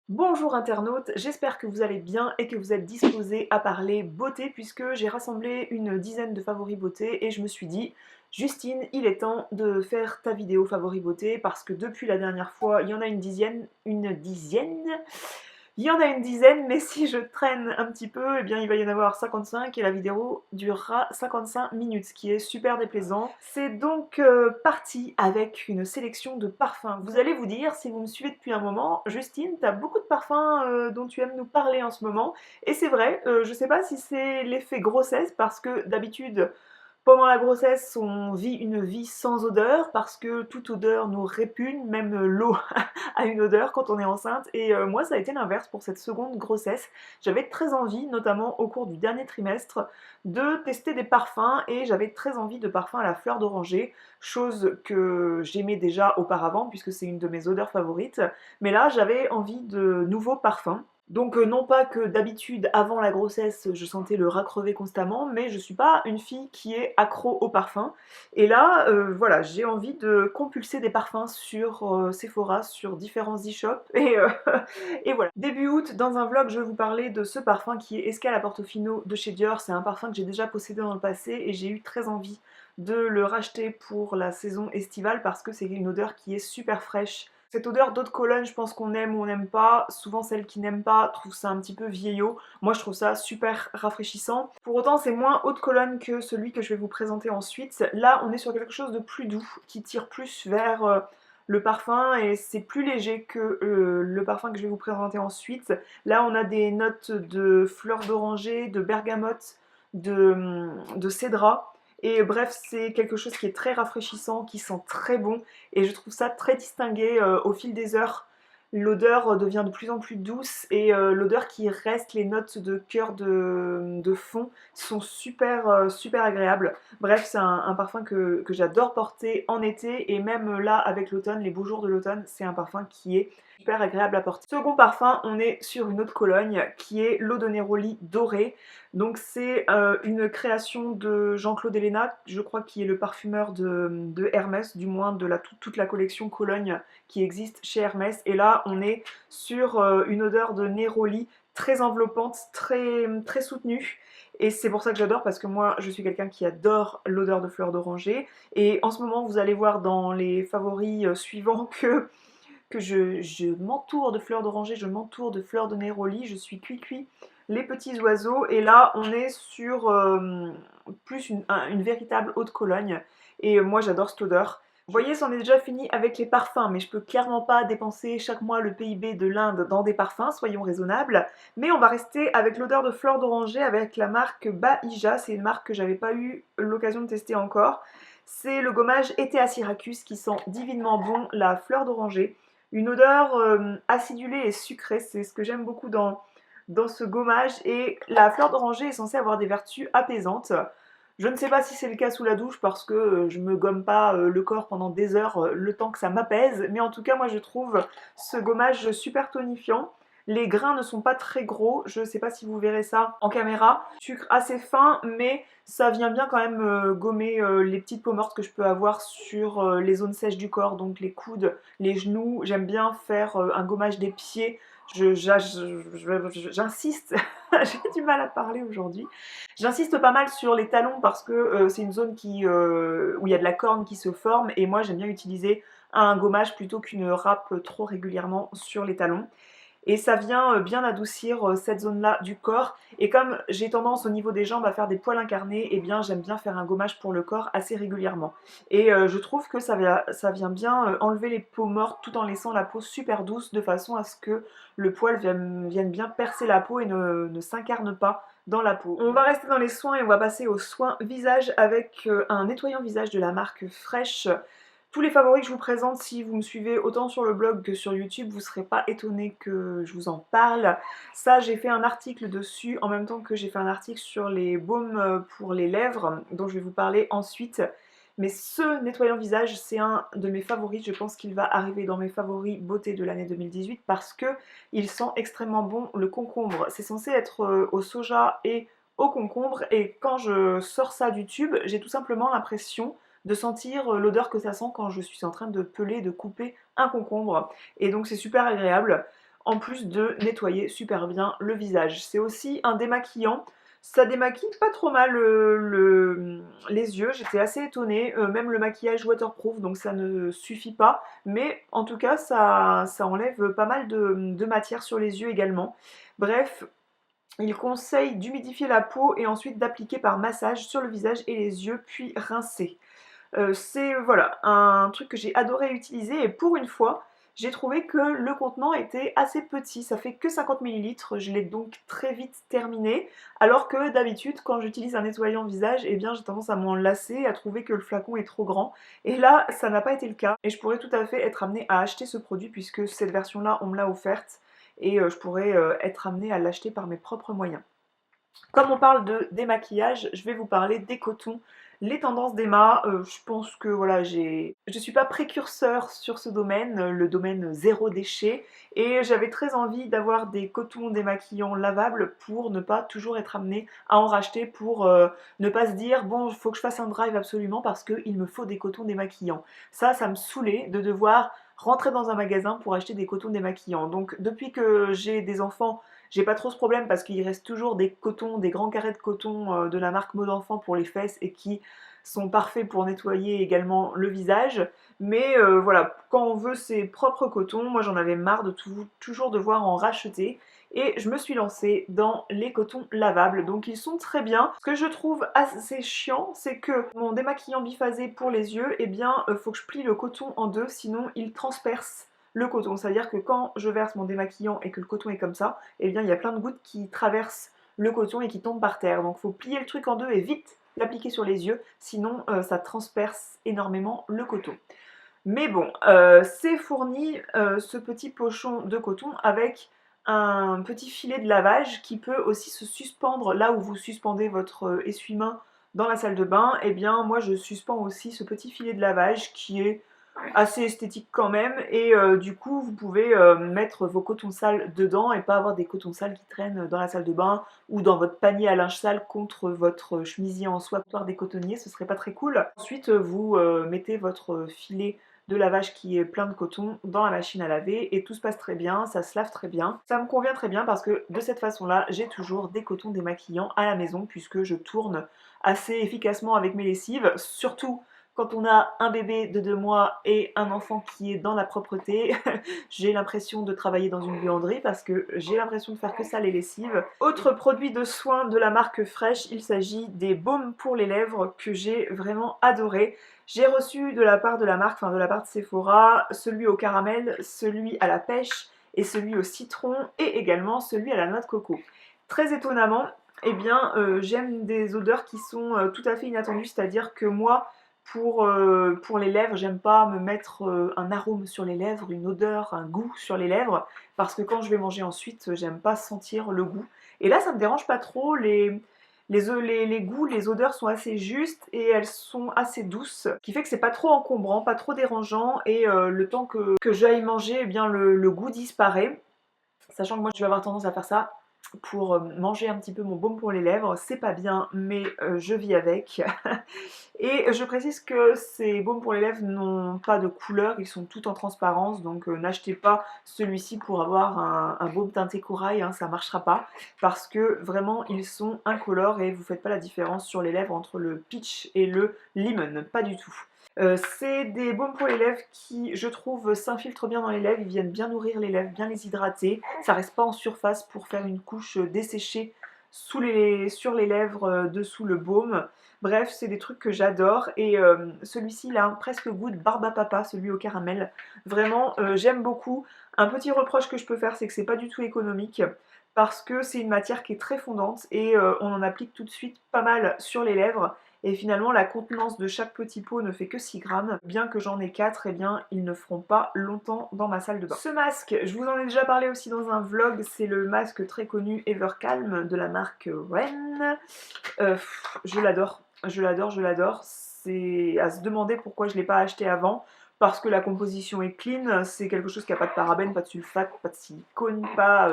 Bonjour internautes, j'espère que vous allez bien et que vous êtes disposés à parler beauté puisque j'ai rassemblé une dizaine de favoris beauté et je me suis dit, Justine, il est temps de faire ta vidéo favoris beauté parce que depuis la dernière fois, il y en a il y en a une dizaine, mais si je traîne un petit peu, eh bien il va y en avoir 55 et la vidéo durera 55 minutes, ce qui est super déplaisant. C'est donc parti avec une sélection de parfums. Vous allez vous dire, si vous me suivez depuis un moment, Justine, t'as beaucoup de parfums dont tu aimes nous parler en ce moment. Et c'est vrai, je sais pas si c'est l'effet grossesse, parce que d'habitude, pendant la grossesse, on vit une vie sans odeur parce que toute odeur nous répugne, même l'eau a une odeur quand on est enceinte. Et moi, ça a été l'inverse pour cette seconde grossesse. J'avais très envie, notamment au cours du dernier trimestre, de tester des parfums et j'avais très envie de parfums à la fleur d'oranger, chose que j'aimais déjà auparavant puisque c'est une de mes odeurs favorites. Mais là, j'avais envie de nouveaux parfums. Donc non pas que d'habitude avant la grossesse je sentais le rat crever constamment, mais je suis pas une fille qui est accro au parfum. Et là, voilà, j'ai envie de compulser des parfums sur Sephora, sur différents e-shops. Et voilà. Début août, dans un vlog, je vais vous parler de ce parfum qui est Escale à Portofino de chez Dior. C'est un parfum que j'ai déjà possédé dans le passé et j'ai eu très envie de le racheter pour la saison estivale parce que c'est une odeur qui est super fraîche. Cette odeur d'eau de Cologne, je pense qu'on aime ou on n'aime pas. Souvent, celles qui n'aiment pas trouvent ça un petit peu vieillot. Moi, je trouve ça super rafraîchissant. Pour autant, c'est moins eau de Cologne que celui que je vais vous présenter ensuite. Là, on est sur quelque chose de plus doux, qui tire plus vers le parfum et c'est plus léger que le parfum que je vais vous présenter ensuite. Là, on a des notes de fleurs d'oranger, de bergamote, de cédra. Et bref, c'est quelque chose qui est très rafraîchissant, qui sent très bon et je trouve ça très distingué au fil des heures. L'odeur devient de plus en plus douce et l'odeur qui reste, les notes de cœur de fond sont super agréables. Bref, c'est un parfum que j'adore porter en été et même là avec l'automne, les beaux jours de l'automne, c'est un parfum qui est super agréable à porter. Second parfum, on est sur une eau de Cologne qui est l'eau de Neroli dorée. Donc c'est une création de Jean-Claude Ellena, je crois qui est le parfumeur de Hermès, du moins de toute la collection Cologne qui existe chez Hermès. Et là, on est sur une odeur de Neroli très enveloppante, très soutenue. Et c'est pour ça que j'adore, parce que moi, je suis quelqu'un qui adore l'odeur de fleurs d'oranger. Et en ce moment, vous allez voir dans les favoris suivants que je m'entoure de fleurs d'oranger, je m'entoure de fleurs de Neroli, je suis cuit les petits oiseaux. Et là, on est sur plus une véritable eau de Cologne. Et moi, j'adore cette odeur. Vous voyez, c'en est déjà fini avec les parfums, mais je peux clairement pas dépenser chaque mois le PIB de l'Inde dans des parfums, soyons raisonnables. Mais on va rester avec l'odeur de fleurs d'oranger avec la marque Bahija, c'est une marque que j'avais pas eu l'occasion de tester encore. C'est le gommage été à Syracuse qui sent divinement bon la fleur d'oranger. Une odeur acidulée et sucrée, c'est ce que j'aime beaucoup dans ce gommage. Et la fleur d'oranger est censée avoir des vertus apaisantes. Je ne sais pas si c'est le cas sous la douche parce que je me gomme pas le corps pendant des heures le temps que ça m'apaise, mais en tout cas moi je trouve ce gommage super tonifiant. Les grains ne sont pas très gros, je ne sais pas si vous verrez ça en caméra. Sucre assez fin, mais ça vient bien quand même gommer les petites peaux mortes que je peux avoir sur les zones sèches du corps, donc les coudes, les genoux. J'aime bien faire un gommage des pieds. J'insiste, j'ai du mal à parler aujourd'hui. J'insiste pas mal sur les talons parce que c'est une zone où il y a de la corne qui se forme et moi j'aime bien utiliser un gommage plutôt qu'une râpe trop régulièrement sur les talons. Et ça vient bien adoucir cette zone-là du corps. Et comme j'ai tendance au niveau des jambes à faire des poils incarnés, eh bien j'aime bien faire un gommage pour le corps assez régulièrement. Et je trouve que ça vient bien enlever les peaux mortes tout en laissant la peau super douce de façon à ce que le poil vienne bien percer la peau et ne s'incarne pas dans la peau. On va rester dans les soins et on va passer aux soins visage avec un nettoyant visage de la marque Fresh. Tous les favoris que je vous présente, si vous me suivez autant sur le blog que sur YouTube, vous ne serez pas étonnés que je vous en parle. Ça, j'ai fait un article dessus, en même temps que j'ai fait un article sur les baumes pour les lèvres, dont je vais vous parler ensuite. Mais ce nettoyant visage, c'est un de mes favoris. Je pense qu'il va arriver dans mes favoris beauté de l'année 2018 parce que il sent extrêmement bon le concombre. C'est censé être au soja et au concombre. Et quand je sors ça du tube, j'ai tout simplement l'impression de sentir l'odeur que ça sent quand je suis en train de peler, de couper un concombre. Et donc c'est super agréable. en plus de nettoyer super bien le visage. C'est aussi un démaquillant. Ça démaquille pas trop mal les yeux, j'étais assez étonnée, même le maquillage waterproof, donc ça ne suffit pas, mais en tout cas ça enlève pas mal de matière sur les yeux également. Bref, il conseille d'humidifier la peau et ensuite d'appliquer par massage sur le visage et les yeux, puis rincer. C'est voilà, un truc que j'ai adoré utiliser et pour une fois, j'ai trouvé que le contenant était assez petit, ça fait que 50 millilitres, je l'ai donc très vite terminé, alors que d'habitude quand j'utilise un nettoyant visage, eh bien j'ai tendance à m'en lasser, à trouver que le flacon est trop grand, et là ça n'a pas été le cas, et je pourrais tout à fait être amenée à acheter ce produit puisque cette version-là on me l'a offerte, et je pourrais être amenée à l'acheter par mes propres moyens. Comme on parle de démaquillage, je vais vous parler des cotons, les tendances d'Emma. Je pense que voilà, je suis pas précurseur sur ce domaine, le domaine zéro déchet, et j'avais très envie d'avoir des cotons démaquillants lavables pour ne pas toujours être amenée à en racheter, pour ne pas se dire bon, il faut que je fasse un drive absolument parce qu'il me faut des cotons démaquillants. Ça me saoulait de devoir rentrer dans un magasin pour acheter des cotons démaquillants. Donc depuis que j'ai des enfants, j'ai pas trop ce problème parce qu'il reste toujours des cotons, des grands carrés de coton de la marque Mode Enfant pour les fesses et qui sont parfaits pour nettoyer également le visage. Mais voilà, quand on veut ses propres cotons, moi j'en avais marre de toujours devoir en racheter. Et je me suis lancée dans les cotons lavables, donc ils sont très bien. Ce que je trouve assez chiant, c'est que mon démaquillant biphasé pour les yeux, eh bien, faut que je plie le coton en deux, sinon il transperce le coton. C'est-à-dire que quand je verse mon démaquillant et que le coton est comme ça, eh bien il y a plein de gouttes qui traversent le coton et qui tombent par terre. Donc il faut plier le truc en deux et vite l'appliquer sur les yeux, sinon ça transperce énormément le coton. Mais bon, c'est fourni ce petit pochon de coton avec un petit filet de lavage qui peut aussi se suspendre là où vous suspendez votre essuie-main dans la salle de bain. Et bien moi je suspends aussi ce petit filet de lavage qui est assez esthétique quand même, et du coup vous pouvez mettre vos cotons sales dedans et pas avoir des cotons sales qui traînent dans la salle de bain ou dans votre panier à linge sale contre votre chemisier en soie des cotonniers, ce serait pas très cool. Ensuite vous mettez votre filet de lavage qui est plein de coton dans la machine à laver et tout se passe très bien, ça se lave très bien. Ça me convient très bien parce que de cette façon-là, j'ai toujours des cotons démaquillants à la maison puisque je tourne assez efficacement avec mes lessives, surtout quand on a un bébé de 2 mois et un enfant qui est dans la propreté. J'ai l'impression de travailler dans une buanderie parce que j'ai l'impression de faire que ça les lessives. Autre produit de soin de la marque Fresh, il s'agit des baumes pour les lèvres que j'ai vraiment adoré. J'ai reçu de la part de la marque, enfin de la part de Sephora, celui au caramel, celui à la pêche et celui au citron et également celui à la noix de coco. Très étonnamment, eh bien, j'aime des odeurs qui sont tout à fait inattendues, c'est-à-dire que moi, pour les lèvres, j'aime pas me mettre un arôme sur les lèvres, une odeur, un goût sur les lèvres, parce que quand je vais manger ensuite, j'aime pas sentir le goût. Et là, ça me dérange pas trop, les goûts, les odeurs sont assez justes et elles sont assez douces, ce qui fait que c'est pas trop encombrant, pas trop dérangeant, et le temps que j'aille manger, eh bien le goût disparaît. Sachant que moi je vais avoir tendance à faire ça pour manger un petit peu mon baume pour les lèvres, c'est pas bien mais je vis avec. Et je précise que ces baumes pour les lèvres n'ont pas de couleur, ils sont tout en transparence, donc n'achetez pas celui-ci pour avoir un baume teinté corail, hein, ça marchera pas, parce que vraiment ils sont incolores et vous faites pas la différence sur les lèvres entre le peach et le lemon, pas du tout. C'est des baumes pour les lèvres qui, je trouve, s'infiltrent bien dans les lèvres, ils viennent bien nourrir les lèvres, bien les hydrater. Ça reste pas en surface pour faire une couche desséchée sur les lèvres, dessous le baume. Bref, c'est des trucs que j'adore, et celui-ci il a un presque goût de barbe à papa, celui au caramel. Vraiment, j'aime beaucoup. Un petit reproche que je peux faire, c'est que c'est pas du tout économique, parce que c'est une matière qui est très fondante et on en applique tout de suite pas mal sur les lèvres. Et finalement, la contenance de chaque petit pot ne fait que 6 grammes. Bien que j'en ai 4, eh bien, ils ne feront pas longtemps dans ma salle de bain. Ce masque, je vous en ai déjà parlé aussi dans un vlog, c'est le masque très connu Evercalm de la marque Ren. Je l'adore, je l'adore, je l'adore. C'est à se demander pourquoi je ne l'ai pas acheté avant. Parce que la composition est clean, c'est quelque chose qui n'a pas de parabènes, pas de sulfate, pas de silicone, pas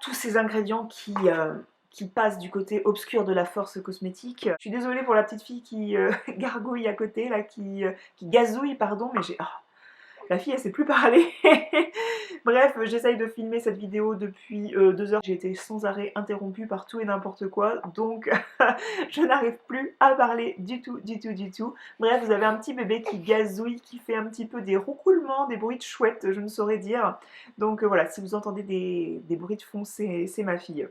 tous ces ingrédients qui passent du côté obscur de la force cosmétique. Je suis désolée pour la petite fille qui gargouille à côté, là, qui gazouille, pardon, mais La fille elle sait plus parler. Bref, j'essaye de filmer cette vidéo depuis 2 heures. J'ai été sans arrêt interrompue par tout et n'importe quoi, donc je n'arrive plus à parler du tout, du tout, du tout. Bref, vous avez un petit bébé qui gazouille, qui fait un petit peu des roucoulements, des bruits de chouette, je ne saurais dire. Donc voilà, si vous entendez des bruits de fond, c'est ma fille.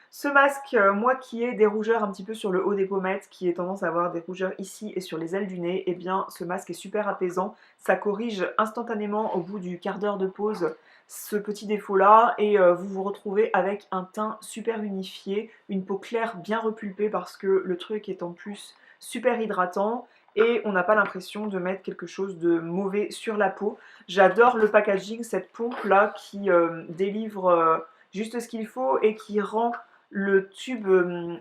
Ce masque, moi qui ai des rougeurs un petit peu sur le haut des pommettes, qui ai tendance à avoir des rougeurs ici et sur les ailes du nez, eh bien ce masque est super apaisant. Ça corrige instantanément au bout du quart d'heure de pause ce petit défaut là et vous vous retrouvez avec un teint super unifié, une peau claire bien repulpée parce que le truc est en plus super hydratant et on n'a pas l'impression de mettre quelque chose de mauvais sur la peau. J'adore le packaging, cette pompe là qui délivre juste ce qu'il faut et qui rend le tube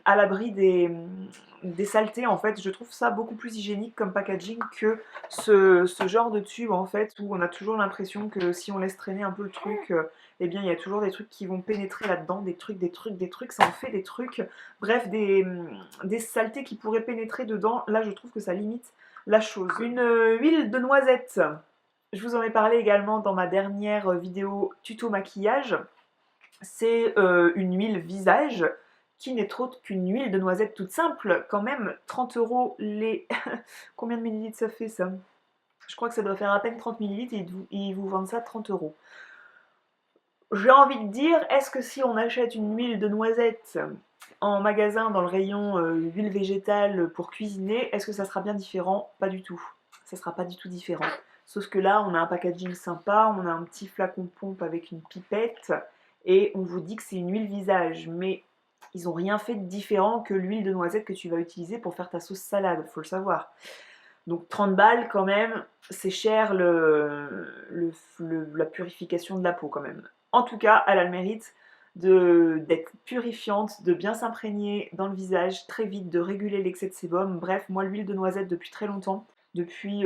à l'abri des saletés. En fait, je trouve ça beaucoup plus hygiénique comme packaging que ce genre de tube en fait où on a toujours l'impression que si on laisse traîner un peu le truc, eh bien il y a toujours des trucs qui vont pénétrer là-dedans, des trucs, ça en fait des trucs, bref des saletés qui pourraient pénétrer dedans. Là je trouve que ça limite la chose. Une huile de noisette, je vous en ai parlé également dans ma dernière vidéo tuto maquillage. C'est une huile visage qui n'est autre qu'une huile de noisette toute simple, quand même 30 € les... Combien de millilitres ça fait ça? Je crois que ça doit faire à peine 30 millilitres et ils vous vendent ça 30 €. J'ai envie de dire, est-ce que si on achète une huile de noisette en magasin dans le rayon huile végétale pour cuisiner, est-ce que ça sera bien différent? Pas du tout. Ça sera pas du tout différent. Sauf que là, on a un packaging sympa, on a un petit flacon pompe avec une pipette et on vous dit que c'est une huile visage, mais ils n'ont rien fait de différent que l'huile de noisette que tu vas utiliser pour faire ta sauce salade, faut le savoir. Donc 30 balles quand même, c'est cher la purification de la peau quand même. En tout cas, elle a le mérite d'être purifiante, de bien s'imprégner dans le visage très vite, de réguler l'excès de sébum. Bref, moi l'huile de noisette depuis très longtemps, depuis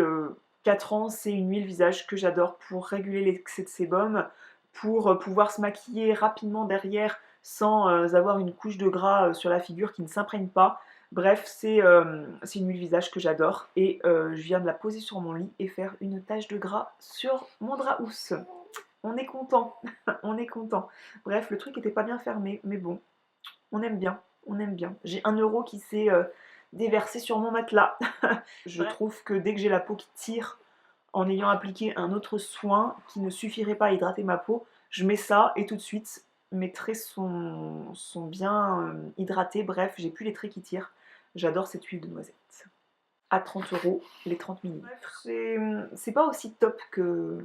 4 ans, c'est une huile visage que j'adore pour réguler l'excès de sébum, pour pouvoir se maquiller rapidement derrière sans avoir une couche de gras sur la figure qui ne s'imprègne pas. Bref, c'est une huile visage que j'adore et je viens de la poser sur mon lit et faire une tache de gras sur mon drap housse. On est content, on est content. Bref, le truc était pas bien fermé, mais bon, on aime bien, on aime bien. J'ai 1 € qui s'est déversé sur mon matelas. Je trouve que dès que j'ai la peau qui tire, en ayant appliqué un autre soin qui ne suffirait pas à hydrater ma peau, je mets ça et tout de suite mes traits sont bien hydratés. Bref, j'ai plus les traits qui tirent. J'adore cette huile de noisette. À 30 € les 30 millilitres. C'est pas aussi top que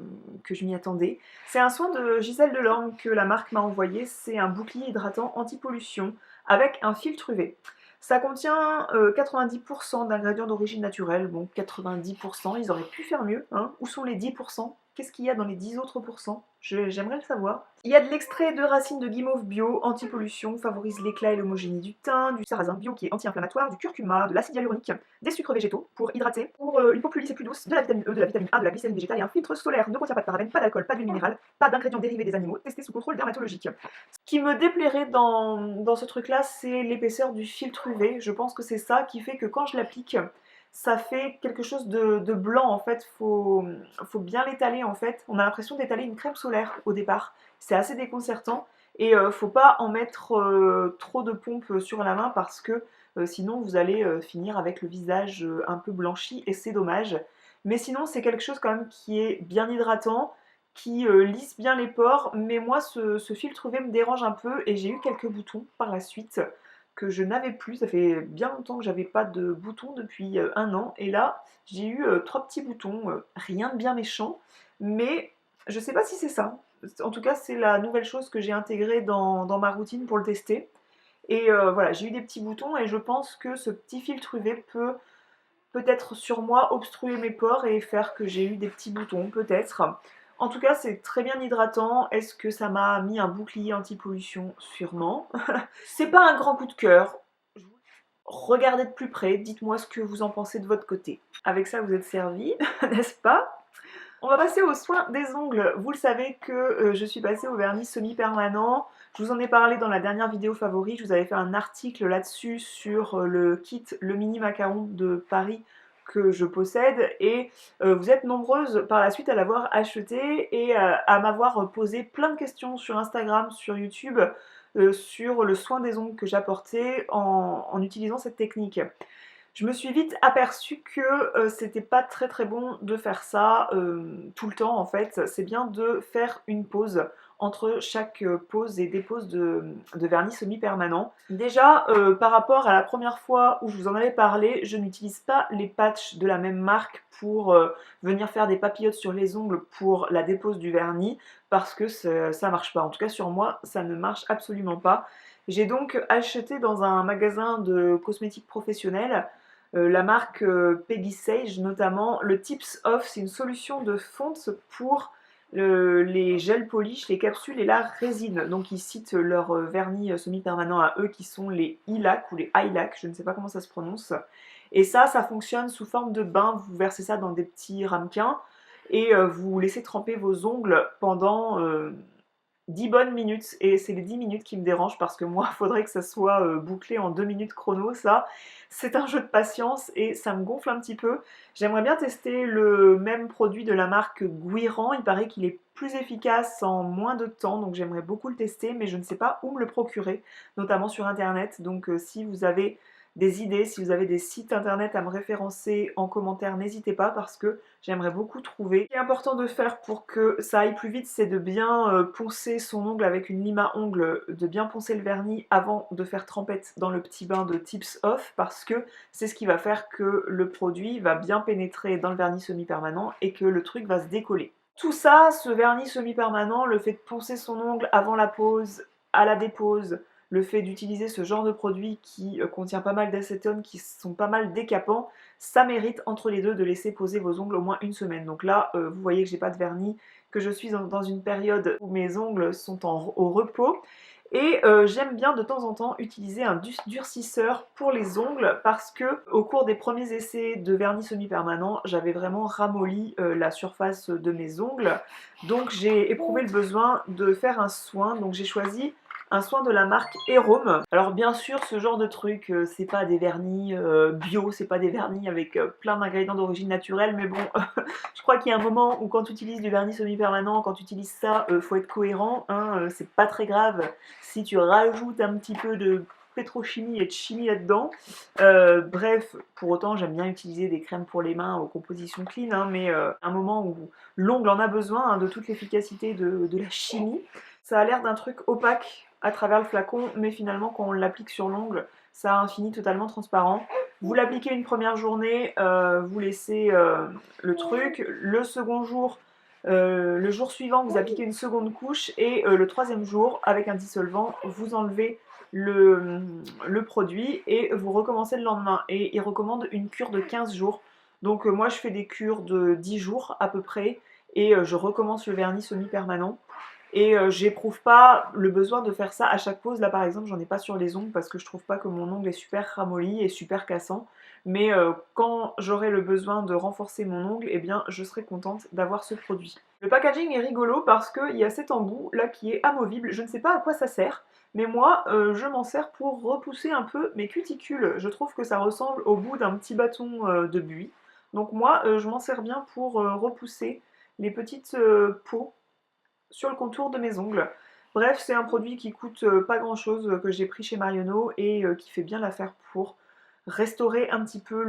je m'y attendais. C'est un soin de Gisèle Delorme que la marque m'a envoyé. C'est un bouclier hydratant anti-pollution avec un filtre UV. Ça contient 90% d'ingrédients d'origine naturelle. Bon, 90%, ils auraient pu faire mieux. Hein. Où sont les 10%? Qu'est-ce qu'il y a dans les 10 autres pourcents? J'aimerais le savoir. Il y a de l'extrait de racines de guimauve bio, anti-pollution, favorise l'éclat et l'homogénéité du teint, du sarrasin bio qui est anti-inflammatoire, du curcuma, de l'acide hyaluronique, des sucres végétaux pour hydrater, pour une peau plus lisse et plus douce, de la vitamine E, de la vitamine A, de la glycérine végétale et un filtre solaire. Ne contient pas de parabènes, pas d'alcool, pas d'huile minérale, pas d'ingrédients dérivés des animaux, testés sous contrôle dermatologique. Ce qui me déplairait dans ce truc-là, c'est l'épaisseur du filtre UV. Je pense que c'est ça qui fait que quand je l'applique, ça fait quelque chose de blanc en fait. Faut bien l'étaler en fait. On a l'impression d'étaler une crème solaire au départ. C'est assez déconcertant et faut pas en mettre trop de pompe sur la main parce que sinon vous allez finir avec le visage un peu blanchi et c'est dommage. Mais sinon c'est quelque chose quand même qui est bien hydratant, qui lisse bien les pores, mais moi ce filtre UV me dérange un peu et j'ai eu quelques boutons par la suite que je n'avais plus. Ça fait bien longtemps que j'avais pas de boutons depuis 1 an et là j'ai eu 3 petits boutons, rien de bien méchant, mais je sais pas si c'est ça. En tout cas c'est la nouvelle chose que j'ai intégrée dans ma routine pour le tester. Et voilà, j'ai eu des petits boutons et je pense que ce petit filtre UV peut-être sur moi obstruer mes pores et faire que j'ai eu des petits boutons, peut-être. En tout cas, c'est très bien hydratant. Est-ce que ça m'a mis un bouclier anti-pollution? Sûrement. C'est pas un grand coup de cœur. Regardez de plus près, dites-moi ce que vous en pensez de votre côté. Avec ça, vous êtes servi, n'est-ce pas? On va passer aux soins des ongles. Vous le savez que je suis passée au vernis semi-permanent. Je vous en ai parlé dans la dernière vidéo favori. Je vous avais fait un article là-dessus sur le kit Le Mini Macaron de Paris que je possède et vous êtes nombreuses par la suite à l'avoir acheté et à m'avoir posé plein de questions sur Instagram, sur YouTube, sur le soin des ongles que j'apportais en utilisant cette technique. Je me suis vite aperçue que c'était pas très très bon de faire ça tout le temps en fait. C'est bien de faire une pause entre chaque pose et dépose de vernis semi-permanent. Déjà, par rapport à la première fois où je vous en avais parlé, je n'utilise pas les patchs de la même marque pour venir faire des papillotes sur les ongles pour la dépose du vernis parce que ça marche pas. En tout cas sur moi, ça ne marche absolument pas. J'ai donc acheté dans un magasin de cosmétiques professionnels la marque Peggy Sage notamment. Le Tips Off, c'est une solution de fonte pour les gels polish, les capsules et la résine. Donc ils citent leur vernis semi-permanent à eux qui sont les e-lac ou les iLac, je ne sais pas comment ça se prononce. Et ça fonctionne sous forme de bain. Vous versez ça dans des petits ramequins et vous laissez tremper vos ongles pendant 10 bonnes minutes, et c'est les 10 minutes qui me dérangent parce que moi, il faudrait que ça soit bouclé en 2 minutes chrono, ça. C'est un jeu de patience et ça me gonfle un petit peu. J'aimerais bien tester le même produit de la marque Guiran, il paraît qu'il est plus efficace en moins de temps, donc j'aimerais beaucoup le tester, mais je ne sais pas où me le procurer, notamment sur internet. Donc si vous avez des idées, si vous avez des sites internet à me référencer en commentaire, n'hésitez pas parce que j'aimerais beaucoup trouver. Ce qui est important de faire pour que ça aille plus vite, c'est de bien poncer son ongle avec une lime à ongles, de bien poncer le vernis avant de faire trempette dans le petit bain de Tips Off parce que c'est ce qui va faire que le produit va bien pénétrer dans le vernis semi-permanent et que le truc va se décoller. Tout ça, ce vernis semi-permanent, le fait de poncer son ongle avant la pose, à la dépose, le fait d'utiliser ce genre de produit qui contient pas mal d'acétone, qui sont pas mal décapants, ça mérite entre les deux de laisser poser vos ongles au moins une semaine. Donc là, vous voyez que j'ai pas de vernis, que je suis dans une période où mes ongles sont au repos. Et j'aime bien de temps en temps utiliser un durcisseur pour les ongles parce que au cours des premiers essais de vernis semi-permanent, j'avais vraiment ramolli la surface de mes ongles. Donc j'ai éprouvé le besoin de faire un soin. Donc j'ai choisi un soin de la marque Erome. Alors bien sûr, ce genre de truc, c'est pas des vernis bio, c'est pas des vernis avec plein d'ingrédients d'origine naturelle, mais bon, je crois qu'il y a un moment où quand tu utilises du vernis semi-permanent, quand tu utilises ça, faut être cohérent, hein, c'est pas très grave si tu rajoutes un petit peu de pétrochimie et de chimie là-dedans. Bref, pour autant, j'aime bien utiliser des crèmes pour les mains aux compositions clean, hein, mais un moment où l'ongle en a besoin hein, de toute l'efficacité de la chimie. Ça a l'air d'un truc opaque à travers le flacon, mais finalement, quand on l'applique sur l'ongle, ça a un fini totalement transparent. Vous l'appliquez une première journée, vous laissez le truc. Le second jour, le jour suivant, vous appliquez une seconde couche et le troisième jour, avec un dissolvant, vous enlevez le produit et vous recommencez le lendemain. Et il recommande une cure de 15 jours. Donc moi, je fais des cures de 10 jours à peu près et je recommence le vernis semi-permanent. Et j'éprouve pas le besoin de faire ça à chaque pose. Là par exemple, j'en ai pas sur les ongles parce que je trouve pas que mon ongle est super ramolli et super cassant. Mais quand j'aurai le besoin de renforcer mon ongle, eh bien je serai contente d'avoir ce produit. Le packaging est rigolo parce qu'il y a cet embout là qui est amovible. Je ne sais pas à quoi ça sert, mais moi je m'en sers pour repousser un peu mes cuticules. Je trouve que ça ressemble au bout d'un petit bâton de buis. Donc moi je m'en sers bien pour repousser les petites peaux sur le contour de mes ongles. Bref, c'est un produit qui coûte pas grand chose que j'ai pris chez Marionneau et qui fait bien l'affaire pour restaurer un petit peu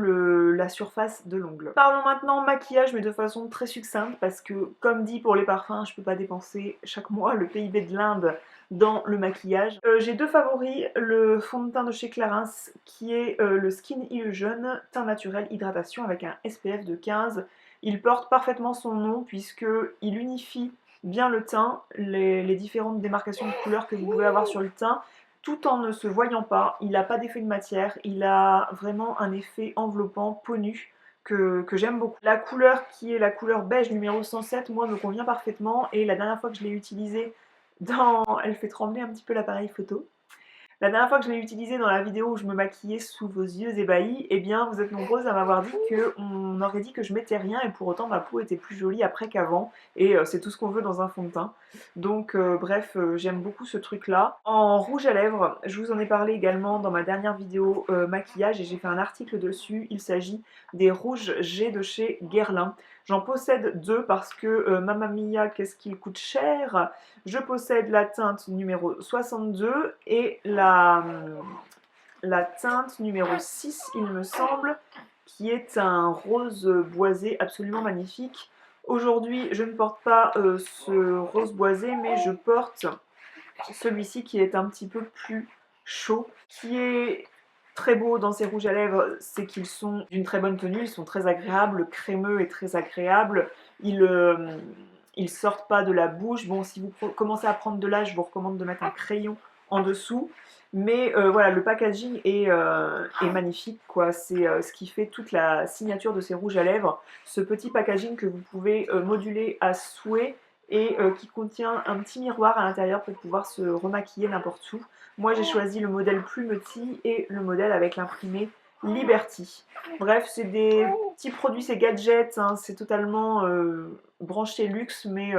la surface de l'ongle. Parlons maintenant maquillage, mais de façon très succincte parce que comme dit pour les parfums, je peux pas dépenser chaque mois le PIB de l'Inde dans le maquillage. J'ai deux favoris, le fond de teint de chez Clarins qui est le Skin Illusion teint naturel hydratation avec un SPF de 15. Il porte parfaitement son nom puisque il unifie bien le teint, les différentes démarcations de couleurs que vous pouvez avoir sur le teint, tout en ne se voyant pas. Il n'a pas d'effet de matière, il a vraiment un effet enveloppant, peau nue, que j'aime beaucoup. La couleur qui est la couleur beige numéro 107, moi me convient parfaitement et la dernière fois que je l'ai utilisée, elle fait trembler un petit peu l'appareil photo. La dernière fois que je l'ai utilisé dans la vidéo où je me maquillais sous vos yeux ébahis, eh bien vous êtes nombreuses à m'avoir dit qu'on aurait dit que je mettais rien et pour autant ma peau était plus jolie après qu'avant et c'est tout ce qu'on veut dans un fond de teint. Donc bref, j'aime beaucoup ce truc là. En rouge à lèvres, je vous en ai parlé également dans ma dernière vidéo maquillage et j'ai fait un article dessus. Il s'agit des rouges G de chez Guerlain. J'en possède deux parce que Mamma Mia, qu'est-ce qu'il coûte cher. Je possède la teinte numéro 62 et la teinte numéro 6, il me semble, qui est un rose boisé absolument magnifique. Aujourd'hui, je ne porte pas ce rose boisé, mais je porte celui-ci qui est un petit peu plus chaud, qui est très beau dans ces rouges à lèvres, c'est qu'ils sont d'une très bonne tenue, ils sont très agréables, le crémeux est très agréable, ils sortent pas de la bouche. Bon, si vous commencez à prendre de l'âge, je vous recommande de mettre un crayon en dessous. Mais voilà, le packaging est magnifique, quoi. C'est ce qui fait toute la signature de ces rouges à lèvres. Ce petit packaging que vous pouvez moduler à souhait et qui contient un petit miroir à l'intérieur pour pouvoir se remaquiller n'importe où. Moi, j'ai choisi le modèle Plumetis et le modèle avec l'imprimé Liberty. Bref, c'est des petits produits, c'est gadgets, hein, c'est totalement branché luxe, mais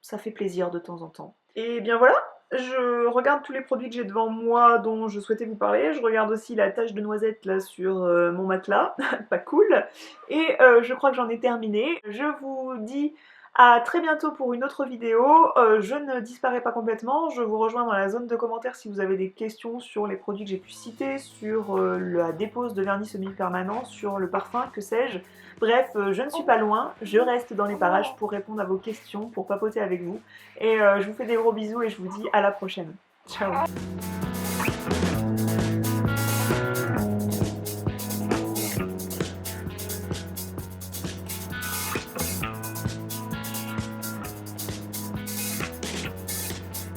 ça fait plaisir de temps en temps. Et bien voilà, je regarde tous les produits que j'ai devant moi dont je souhaitais vous parler. Je regarde aussi la tache de noisette là sur mon matelas, pas cool. Et je crois que j'en ai terminé. Je vous dis à très bientôt pour une autre vidéo. Je ne disparais pas complètement, je vous rejoins dans la zone de commentaires si vous avez des questions sur les produits que j'ai pu citer, sur la dépose de vernis semi-permanent, sur le parfum, que sais-je. Bref, je ne suis pas loin, je reste dans les parages pour répondre à vos questions, pour papoter avec vous. Et je vous fais des gros bisous et je vous dis à la prochaine. Ciao.